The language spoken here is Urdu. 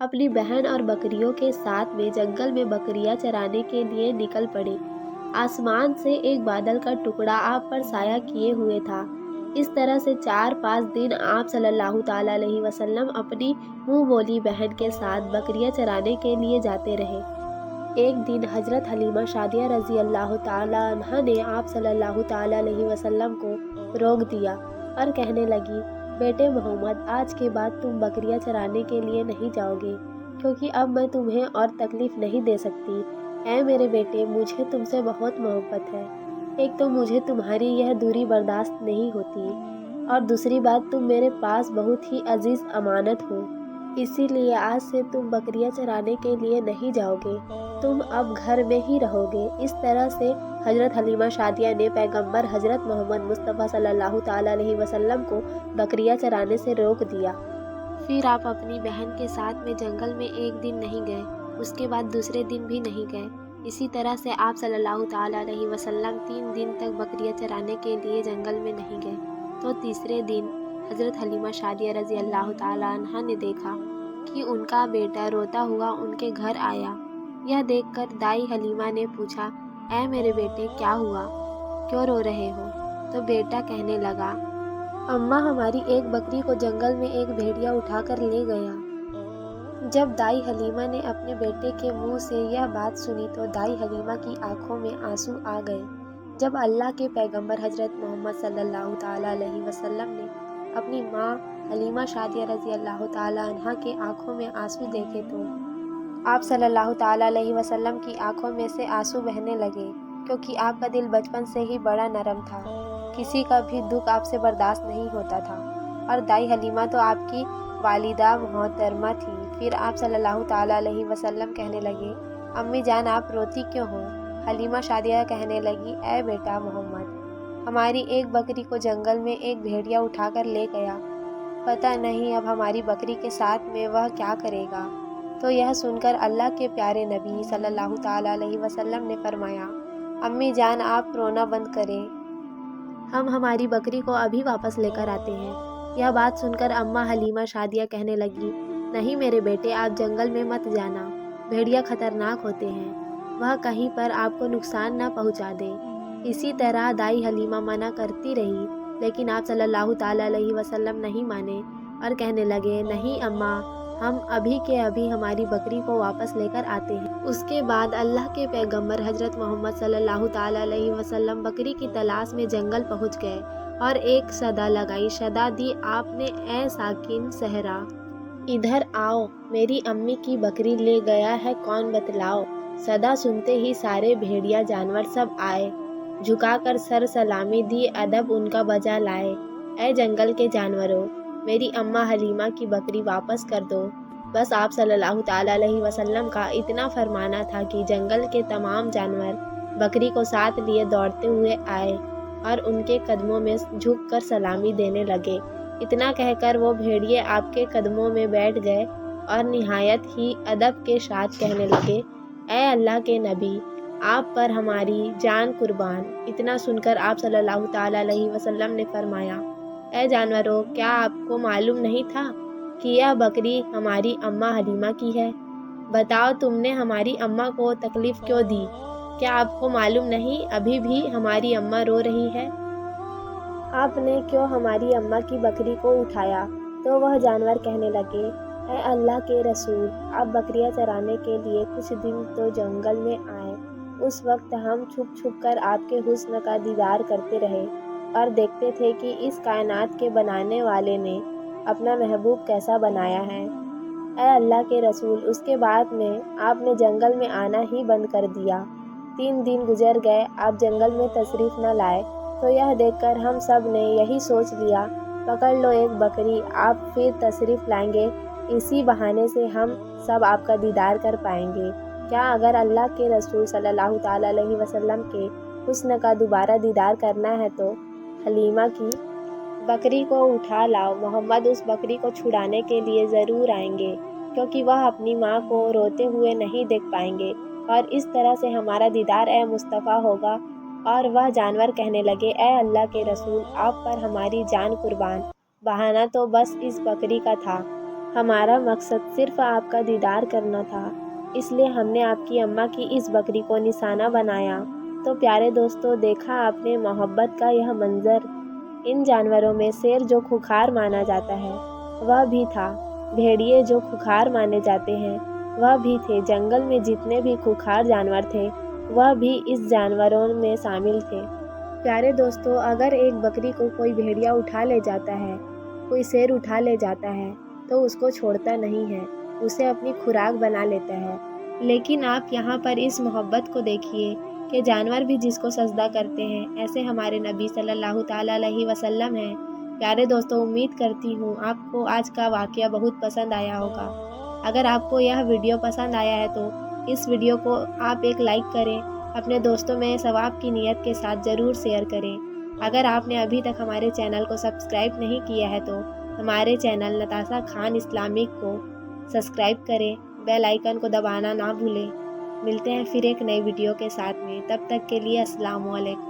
اپنی بہن اور بکریوں کے ساتھ میں جنگل میں بکریاں چرانے کے لیے نکل پڑے۔ آسمان سے ایک بادل کا ٹکڑا آپ پر سایہ کیے ہوئے تھا۔ اس طرح سے 4-5 دن آپ صلی اللہ تعالیٰ علیہ وسلم اپنی منہ بولی بہن کے ساتھ بکریاں چرانے کے لیے جاتے رہے۔ ایک دن حضرت حلیمہ شادیہ رضی اللہ تعالیٰ عنہا نے آپ صلی اللہ تعالیٰ علیہ وسلم کو روک دیا اور کہنے لگی، بیٹے محمد، آج کے بعد تم بکریاں چرانے کے لیے نہیں جاؤ گے، کیونکہ اب میں تمہیں اور تکلیف نہیں دے سکتی۔ اے میرے بیٹے، مجھے تم سے بہت محبت ہے۔ ایک تو مجھے تمہاری یہ دوری برداشت نہیں ہوتی، اور دوسری بات تم میرے پاس بہت ہی عزیز امانت ہو، اسی لیے آج سے تم بکریاں چرانے کے لیے نہیں جاؤ گے، تم اب گھر میں ہی رہو گے۔ اس طرح سے حضرت حلیمہ شادیہ نے پیغمبر حضرت محمد مصطفیٰ صلی اللہ تعالیٰ علیہ وسلم کو بکریاں چرانے سے روک دیا۔ پھر آپ اپنی بہن کے ساتھ میں جنگل میں ایک دن نہیں گئے، اس کے بعد دوسرے دن بھی نہیں گئے۔ اسی طرح سے آپ صلی اللہ تعالیٰ علیہ وسلم 3 دن تک بکریاں چرانے کے لیے جنگل میں نہیں گئے۔ تو تیسرے دن حضرت حلیمہ شادیہ رضی اللہ تعالیٰ عنہا نے دیکھا کہ ان کا بیٹا روتا ہوا ان کے گھر آیا۔ یہ دیکھ کر دائی حلیمہ نے پوچھا، اے میرے بیٹے، کیا ہوا؟ کیوں رو رہے ہو؟ تو بیٹا کہنے لگا، اماں، ہماری ایک بکری کو جنگل میں ایک بھیڑیا اٹھا کر لے گیا۔ جب دائی حلیمہ نے اپنے بیٹے کے منہ سے یہ بات سنی تو دائی حلیمہ کی آنکھوں میں آنسو آ گئے۔ جب اللہ کے پیغمبر حضرت محمد صلی اللہ تعالیٰ علیہ وسلم نے اپنی ماں حلیمہ شادیہ رضی اللہ تعالیٰ عنہا کے آنکھوں میں آنسو دیکھے تو آپ صلی اللہ تعالیٰ علیہ وسلم کی آنکھوں میں سے آنسو بہنے لگے، کیونکہ آپ کا دل بچپن سے ہی بڑا نرم تھا، کسی کا بھی دکھ آپ سے برداشت نہیں ہوتا تھا، اور دائی حلیمہ تو آپ کی والدہ محترمہ تھی۔ پھر آپ صلی اللہ تعالیٰ علیہ وسلم کہنے لگے، امی جان، آپ روتی کیوں ہو؟ حلیمہ شادیہ کہنے لگی، اے بیٹا محمد، ہماری ایک بکری کو جنگل میں ایک بھیڑیا اٹھا کر لے گیا، پتہ نہیں اب ہماری بکری کے ساتھ میں وہ کیا کرے گا۔ تو یہ سن کر اللہ کے پیارے نبی صلی اللہ تعالیٰ علیہ وسلم نے فرمایا، امی جان، آپ رونا بند کریں، ہم ہماری بکری کو ابھی واپس لے کر آتے ہیں۔ یہ بات سن کر اماں حلیمہ شادیہ کہنے لگی، نہیں میرے بیٹے، آپ جنگل میں مت جانا، بھیڑیا خطرناک ہوتے ہیں، وہ کہیں پر آپ کو نقصان نہ پہنچا دے۔ اسی طرح دائی حلیمہ منع کرتی رہی، لیکن آپ صلی اللہ تعالیٰ علیہ وسلم نہیں مانے اور کہنے لگے، نہیں اماں، ہم ابھی کے ابھی ہماری بکری کو واپس لے کر آتے ہیں۔ اس کے بعد اللہ کے پیغمبر حضرت محمد صلی اللہ تعالیٰ علیہ وسلم بکری کی تلاش میں جنگل پہنچ گئے اور ایک صدا لگائی، صدا دی آپ نے، اے ساکن صحرا، ادھر آؤ، میری امی کی بکری لے گیا ہے کون بتلاؤ۔ صدا سنتے ہی سارے بھیڑیا جانور سب آئے، جھکا کر سر سلامی دی، ادب ان کا بجا لائے، اے جنگل کے جانوروں، میری اماں حلیمہ کی بکری واپس کر دو۔ بس آپ صلی اللہ تعالیٰ علیہ وسلم کا اتنا فرمانا تھا کہ جنگل کے تمام جانور بکری کو ساتھ لیے دوڑتے ہوئے آئے اور ان کے قدموں میں جھک کر سلامی دینے لگے۔ اتنا کہہ کر وہ بھیڑیے آپ کے قدموں میں بیٹھ گئے اور نہایت ہی ادب کے ساتھ کہنے لگے، اے اللہ کے نبی، آپ پر ہماری جان قربان۔ اتنا سن کر آپ صلی اللہ تعالیٰ علیہ وسلم نے فرمایا، اے جانوروں، کیا آپ کو معلوم نہیں تھا کہ یہ بکری ہماری اماں حلیمہ کی ہے؟ بتاؤ، تم نے ہماری اماں کو تکلیف کیوں دی؟ کیا آپ کو معلوم نہیں ابھی بھی ہماری اماں رو رہی ہے؟ آپ نے کیوں ہماری اماں کی بکری کو اٹھایا؟ تو وہ جانور کہنے لگے، اے اللہ کے رسول، آپ بکریاں چرانے کے لیے کچھ دن تو جنگل میں آئے، اس وقت ہم چھپ چھپ کر آپ کے حسن کا دیدار کرتے رہے اور دیکھتے تھے کہ اس کائنات کے بنانے والے نے اپنا محبوب کیسا بنایا ہے۔ اے اللہ کے رسول، اس کے بعد میں آپ نے جنگل میں آنا ہی بند کر دیا۔ 3 دن گزر گئے، آپ جنگل میں تشریف نہ لائے، تو یہ دیکھ کر ہم سب نے یہی سوچ لیا، پکڑ لو ایک بکری، آپ پھر تشریف لائیں گے، اسی بہانے سے ہم سب آپ کا دیدار کر پائیں گے۔ کیا اگر اللہ کے رسول صلی اللہ تعالیٰ علیہ وسلم کے حسن کا دوبارہ دیدار کرنا ہے تو حلیمہ کی بکری کو اٹھا لاؤ، محمد اس بکری کو چھڑانے کے لیے ضرور آئیں گے، کیونکہ وہ اپنی ماں کو روتے ہوئے نہیں دیکھ پائیں گے، اور اس طرح سے ہمارا دیدار اے مصطفیٰ ہوگا۔ اور وہ جانور کہنے لگے، اے اللہ کے رسول، آپ پر ہماری جان قربان، بہانہ تو بس اس بکری کا تھا، ہمارا مقصد صرف آپ کا دیدار کرنا تھا، اس لیے ہم نے آپ کی اماں کی اس بکری کو نشانہ بنایا۔ تو پیارے دوستو، دیکھا آپ نے محبت کا یہ منظر۔ ان جانوروں میں شیر جو خوخار مانا جاتا ہے وہ بھی تھا، بھیڑیے جو خوخار مانے جاتے ہیں وہ بھی تھے، جنگل میں جتنے بھی خوخار جانور تھے وہ بھی اس جانوروں میں شامل تھے۔ پیارے دوستو، اگر ایک بکری کو کوئی بھیڑیا اٹھا لے جاتا ہے، کوئی شیر اٹھا لے جاتا ہے تو اس کو چھوڑتا نہیں ہے، اسے اپنی خوراک بنا لیتا ہے۔ لیکن آپ یہاں پر اس محبت کو دیکھیے کہ جانور بھی جس کو سجدہ کرتے ہیں، ایسے ہمارے نبی صلی اللہ تعالیٰ علیہ وسلم ہیں۔ پیارے دوستو، امید کرتی ہوں آپ کو آج کا واقعہ بہت پسند آیا ہوگا۔ اگر آپ کو یہ ویڈیو پسند آیا ہے تو اس ویڈیو کو آپ ایک لائک کریں، اپنے دوستوں میں ثواب کی نیت کے ساتھ ضرور شیئر کریں۔ اگر آپ نے ابھی تک ہمارے چینل کو سبسکرائب نہیں کیا ہے تو ہمارے چینل نتاشا خان اسلامک کو سبسکرائب کریں، بیل آئیکن کو دبانا نہ بھولیں۔ ملتے ہیں پھر ایک نئی ویڈیو کے ساتھ میں، تب تک کے لیے السلام علیکم۔